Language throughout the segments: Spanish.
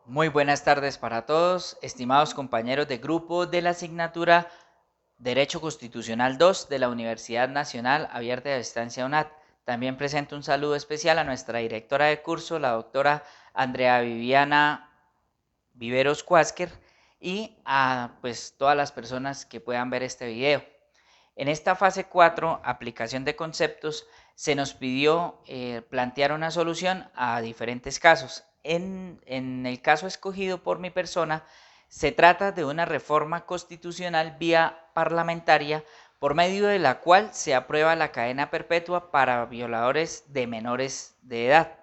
Muy buenas tardes para todos, estimados compañeros de grupo de la asignatura Derecho Constitucional 2 de la Universidad Nacional Abierta de Distancia UNAD. También presento un saludo especial a nuestra directora de curso, la doctora Andrea Viviana Viveros Cuásquer, y a todas las personas que puedan ver este video. En esta fase 4, aplicación de conceptos, se nos pidió plantear una solución a diferentes casos. En el caso escogido por mi persona, se trata de una reforma constitucional vía parlamentaria por medio de la cual se aprueba la cadena perpetua para violadores de menores de edad.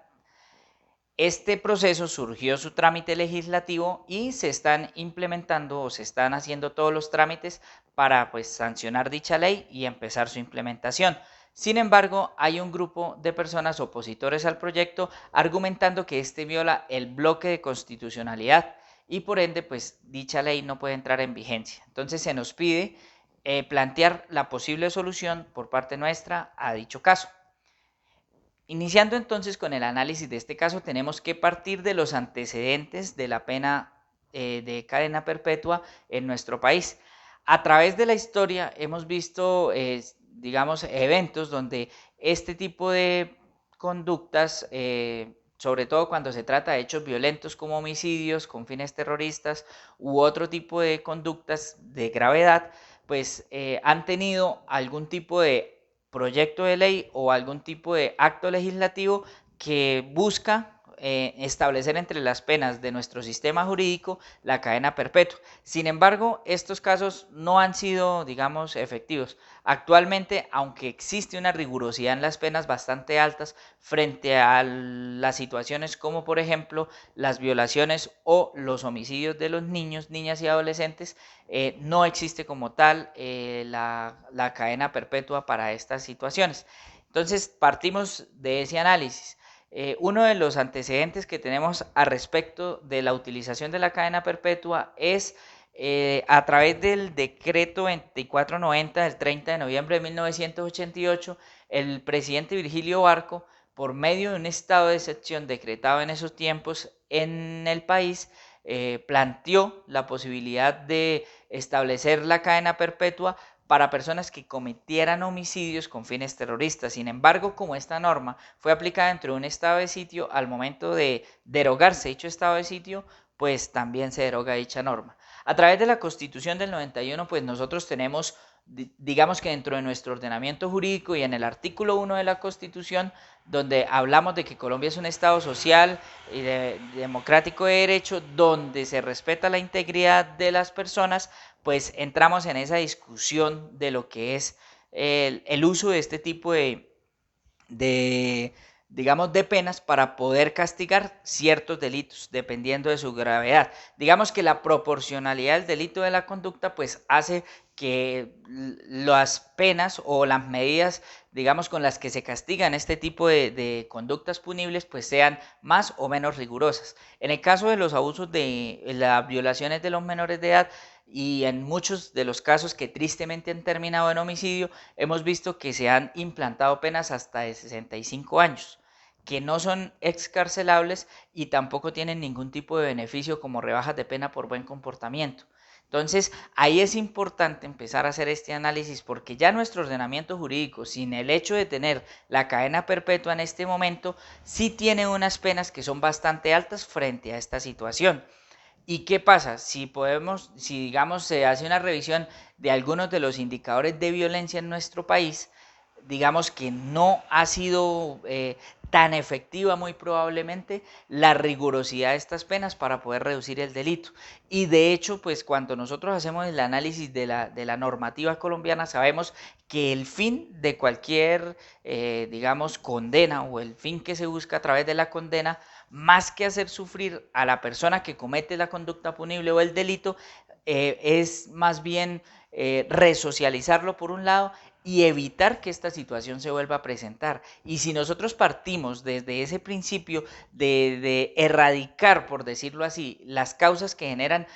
Este proceso surgió su trámite legislativo y se están implementando o se están haciendo todos los trámites para sancionar dicha ley y empezar su implementación. Sin embargo, hay un grupo de personas opositores al proyecto argumentando que este viola el bloque de constitucionalidad y por ende dicha ley no puede entrar en vigencia. Entonces se nos pide plantear la posible solución por parte nuestra a dicho caso. Iniciando entonces con el análisis de este caso, tenemos que partir de los antecedentes de la pena de cadena perpetua en nuestro país. A través de la historia hemos visto, digamos, eventos donde este tipo de conductas, sobre todo cuando se trata de hechos violentos como homicidios con fines terroristas u otro tipo de conductas de gravedad, han tenido algún tipo de proyecto de ley o algún tipo de acto legislativo que busca establecer entre las penas de nuestro sistema jurídico la cadena perpetua. Sin embargo, estos casos no han sido, digamos, efectivos. Actualmente, aunque existe una rigurosidad en las penas bastante altas frente a las situaciones como por ejemplo las violaciones o los homicidios de los niños, niñas y adolescentes, no existe como tal la cadena perpetua para estas situaciones. Entonces partimos de ese análisis. Uno de los antecedentes que tenemos a respecto de la utilización de la cadena perpetua es a través del decreto 2490 del 30 de noviembre de 1988, el presidente Virgilio Barco, por medio de un estado de excepción decretado en esos tiempos en el país, planteó la posibilidad de establecer la cadena perpetua para personas que cometieran homicidios con fines terroristas. Sin embargo, como esta norma fue aplicada dentro de un estado de sitio, al momento de derogarse dicho estado de sitio, pues también se deroga dicha norma. A través de la Constitución del 91, pues nosotros tenemos, digamos que dentro de nuestro ordenamiento jurídico y en el artículo 1 de la Constitución, donde hablamos de que Colombia es un Estado social y democrático de derecho, donde se respeta la integridad de las personas, pues entramos en esa discusión de lo que es el uso de este tipo de, digamos, de penas para poder castigar ciertos delitos, dependiendo de su gravedad. Digamos que la proporcionalidad del delito de la conducta, pues hace que las penas o las medidas, digamos, con las que se castigan este tipo de conductas punibles, pues sean más o menos rigurosas. En el caso de los abusos de las violaciones de los menores de edad, y en muchos de los casos que tristemente han terminado en homicidio, hemos visto que se han implantado penas hasta de 65 años, que no son excarcelables y tampoco tienen ningún tipo de beneficio como rebajas de pena por buen comportamiento. Entonces, ahí es importante empezar a hacer este análisis porque ya nuestro ordenamiento jurídico, sin el hecho de tener la cadena perpetua en este momento, sí tiene unas penas que son bastante altas frente a esta situación. ¿Y qué pasa? Si digamos se hace una revisión de algunos de los indicadores de violencia en nuestro país, digamos que no ha sido tan efectiva muy probablemente la rigurosidad de estas penas para poder reducir el delito. Y de hecho, pues cuando nosotros hacemos el análisis de la normativa colombiana, sabemos que el fin de cualquier, digamos, condena o el fin que se busca a través de la condena, más que hacer sufrir a la persona que comete la conducta punible o el delito, es más bien resocializarlo por un lado y evitar que esta situación se vuelva a presentar. Y si nosotros partimos desde ese principio de erradicar, por decirlo así, las causas que generan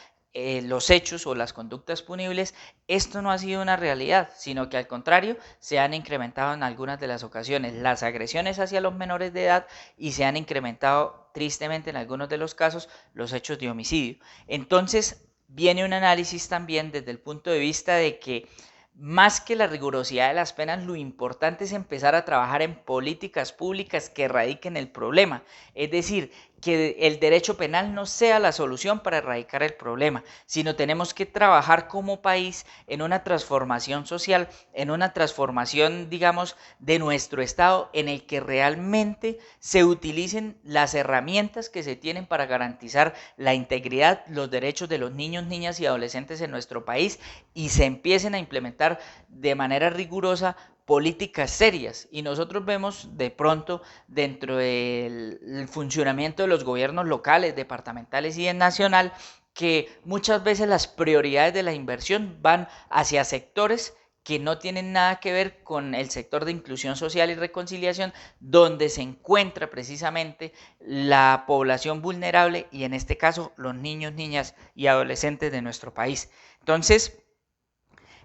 los hechos o las conductas punibles, esto no ha sido una realidad, sino que al contrario se han incrementado en algunas de las ocasiones las agresiones hacia los menores de edad y se han incrementado tristemente en algunos de los casos los hechos de homicidio. Entonces viene un análisis también desde el punto de vista de que más que la rigurosidad de las penas, lo importante es empezar a trabajar en políticas públicas que erradiquen el problema. Es decir, que el derecho penal no sea la solución para erradicar el problema, sino tenemos que trabajar como país en una transformación social, en una transformación, digamos, de nuestro Estado, en el que realmente se utilicen las herramientas que se tienen para garantizar la integridad, los derechos de los niños, niñas y adolescentes en nuestro país y se empiecen a implementar de manera rigurosa políticas serias. Y nosotros vemos de pronto dentro del funcionamiento de los gobiernos locales, departamentales y en nacional, que muchas veces las prioridades de la inversión van hacia sectores que no tienen nada que ver con el sector de inclusión social y reconciliación, donde se encuentra precisamente la población vulnerable y en este caso los niños, niñas y adolescentes de nuestro país. Entonces,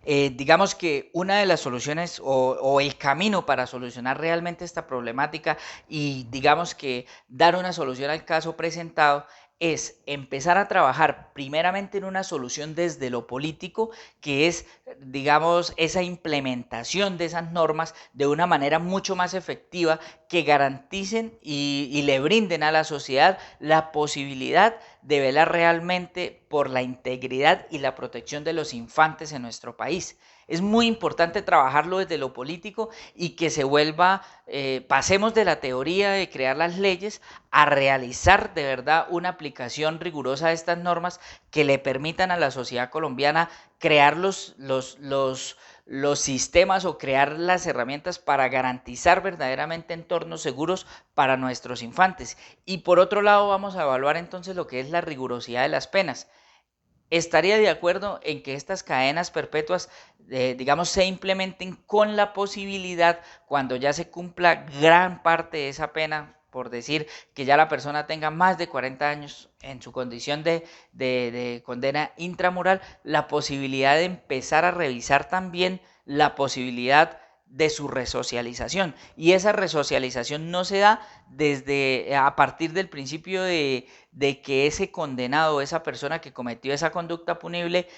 digamos que una de las soluciones o el camino para solucionar realmente esta problemática y digamos que dar una solución al caso presentado es empezar a trabajar primeramente en una solución desde lo político, que es, digamos, esa implementación de esas normas de una manera mucho más efectiva que garanticen y le brinden a la sociedad la posibilidad de velar realmente por la integridad y la protección de los infantes en nuestro país. Es muy importante trabajarlo desde lo político y que se vuelva, pasemos de la teoría de crear las leyes a realizar de verdad una aplicación rigurosa de estas normas que le permitan a la sociedad colombiana crear los sistemas o crear las herramientas para garantizar verdaderamente entornos seguros para nuestros infantes. Y por otro lado vamos a evaluar entonces lo que es la rigurosidad de las penas. Estaría de acuerdo en que estas cadenas perpetuas, digamos, se implementen con la posibilidad, cuando ya se cumpla gran parte de esa pena, por decir que ya la persona tenga más de 40 años en su condición de condena intramural, la posibilidad de empezar a revisar también la posibilidad de su resocialización. Y esa resocialización no se da desde a partir del principio de que ese condenado, esa persona que cometió esa conducta punible,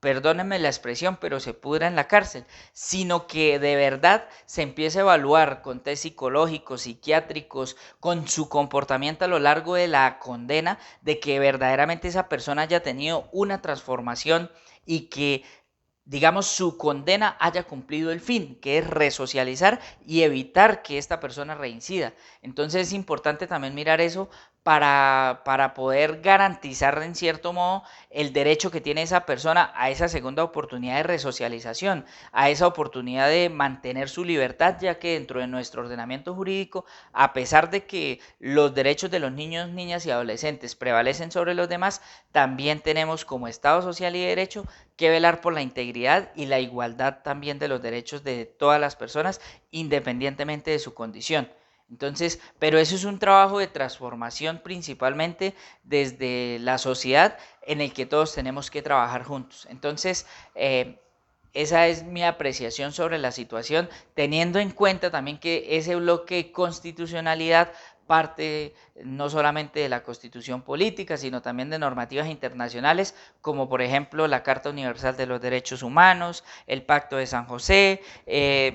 perdónenme la expresión, pero se pudra en la cárcel, sino que de verdad se empieza a evaluar con test psicológicos, psiquiátricos, con su comportamiento a lo largo de la condena, de que verdaderamente esa persona haya tenido una transformación y que digamos, su condena haya cumplido el fin, que es resocializar y evitar que esta persona reincida. Entonces es importante también mirar eso para poder garantizar en cierto modo el derecho que tiene esa persona a esa segunda oportunidad de resocialización, a esa oportunidad de mantener su libertad, ya que dentro de nuestro ordenamiento jurídico, a pesar de que los derechos de los niños, niñas y adolescentes prevalecen sobre los demás, también tenemos como Estado social y de derecho que velar por la integridad y la igualdad también de los derechos de todas las personas, independientemente de su condición. Entonces, pero eso es un trabajo de transformación principalmente desde la sociedad en el que todos tenemos que trabajar juntos. Entonces, esa es mi apreciación sobre la situación, teniendo en cuenta también que ese bloque de constitucionalidad parte no solamente de la Constitución política, sino también de normativas internacionales, como por ejemplo la Carta Universal de los Derechos Humanos, el Pacto de San José,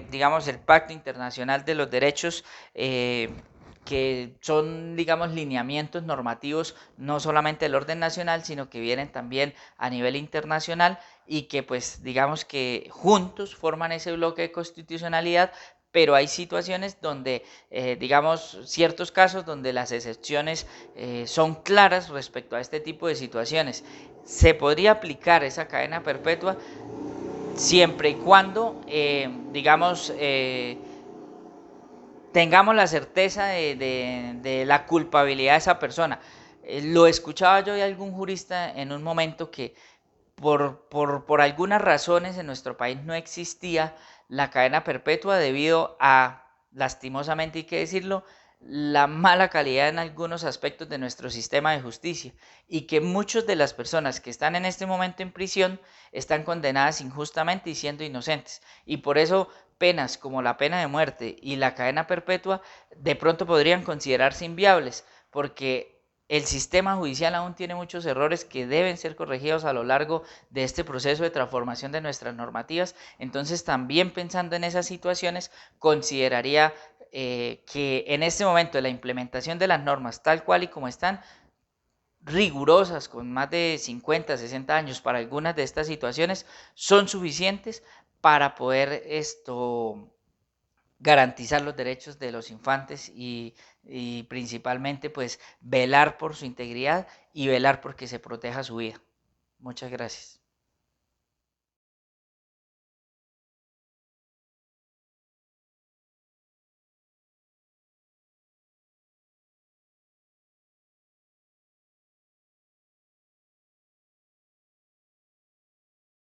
digamos el Pacto Internacional de los Derechos, que son, digamos, lineamientos normativos no solamente del orden nacional, sino que vienen también a nivel internacional y que pues digamos que juntos forman ese bloque de constitucionalidad, pero hay situaciones donde, digamos, ciertos casos donde las excepciones son claras respecto a este tipo de situaciones. Se podría aplicar esa cadena perpetua siempre y cuando, digamos, tengamos la certeza de la culpabilidad de esa persona. Lo escuchaba yo de algún jurista en un momento que por algunas razones en nuestro país no existía la cadena perpetua debido a, lastimosamente hay que decirlo, la mala calidad en algunos aspectos de nuestro sistema de justicia y que muchas de las personas que están en este momento en prisión están condenadas injustamente y siendo inocentes. Y por eso penas como la pena de muerte y la cadena perpetua de pronto podrían considerarse inviables, porque el sistema judicial aún tiene muchos errores que deben ser corregidos a lo largo de este proceso de transformación de nuestras normativas. Entonces, también pensando en esas situaciones, consideraría que en este momento la implementación de las normas tal cual y como están, rigurosas, con más de 50, 60 años para algunas de estas situaciones, son suficientes para poder garantizar los derechos de los infantes y principalmente pues velar por su integridad y velar por que se proteja su vida. Muchas gracias.